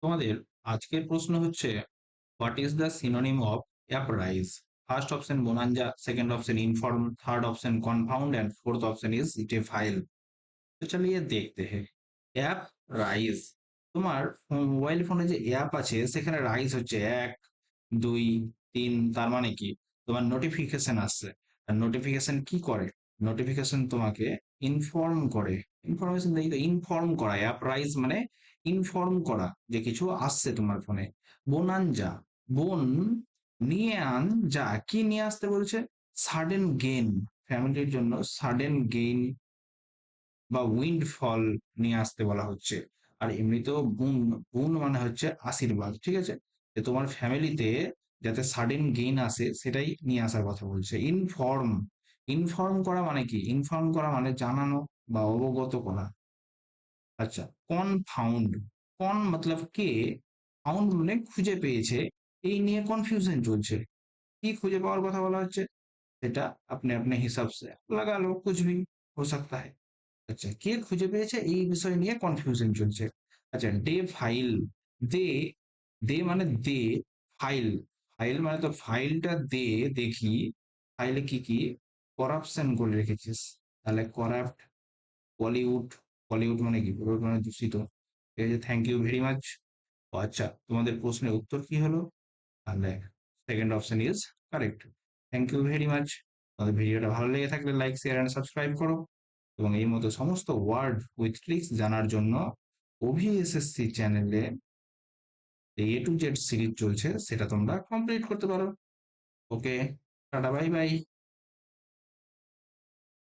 তোমাদের আজকের প্রশ্ন হচ্ছে, what is the synonym of appraise? First option bonanza, second option inform, third option confound and fourth option is defile. तो चलिए देखते हैं। অ্যাপ রাইজ, তোমার মোবাইল ফোনে যে অ্যাপ আছে সেখানে রাইজ হচ্ছে 1 2 3, তার মানে কি তোমার নোটিফিকেশন আসছে। আর নোটিফিকেশন কি করে? নোটিফিকেশন তোমাকে ইনফর্ম করে। ইনফরমেশন দেই তো, ইনফর্ম করা। অ্যাপ রাইজ মানে ইনফর্ম করা যে কিছু আসছে তোমার ফোনে। বোনাঞ্জা, বোন নিয়ে আন, যা কি নিয়ে আসতে বলছে? সাডেন গেইন, ফ্যামিলির জন্য সাডেন গেইন বা উইন্ডফল নিয়ে আসতে বলা হচ্ছে। আর এমনিতেও বুন, বুন মানে হচ্ছে আশীর্বাদ, ঠিক আছে? যে তোমার ফ্যামিলিতে যাতে সাডেন গেইন আসে সেটাই নিয়ে আসার কথা বলছে। ইনফর্ম, ইনফর্ম করা মানে কি? ইনফর্ম করা মানে জানানো বা অবগত করা। আচ্ছা, কনফাউন্ড, কন মতলব কে, ফাউন্ড মানে খুঁজে পেয়েছে, এই নিয়ে কনফিউশন চলছে। কি খুঁজে পাওয়ার কথা বলা হচ্ছে সেটা আপনি अपने हिसाब से लगा लो, कुछ भी हो सकता है। আচ্ছা, কে খুঁজে পেয়েছে এই বিষয় নিয়ে কনফিউশন চলছে। আচ্ছা, ডে ফাইল, দে, দে মানে দে, ফাইল, ফাইল মানে তো ফাইলটা দে, দেখি ফাইলে কি কি করাপশন করে রেখেছিস। তাহলে করাপ্ট, বলিউড, বলিউড মানে কি? বলিউড মানে দূষিত। ঠিক আছে, থ্যাংক ইউ ভেরি মাচ। আচ্ছা, তোমাদের প্রশ্নের উত্তর কি হলো? তাহলে second option is correct. Thank you very much. তোমাদের ভিডিওটা ভালো লেগে থাকলে লাইক, শেয়ার এন্ড সাবস্ক্রাইব করো। এবং এই মতো সমস্ত ওয়ার্ড উইথ ট্রিক্স জানার জন্য OVSSC চ্যানেলে A to Z সিরিজ চলছে, সেটা তোমরা কমপ্লিট করতে পারো। ওকে, টাটা, বাই বাই।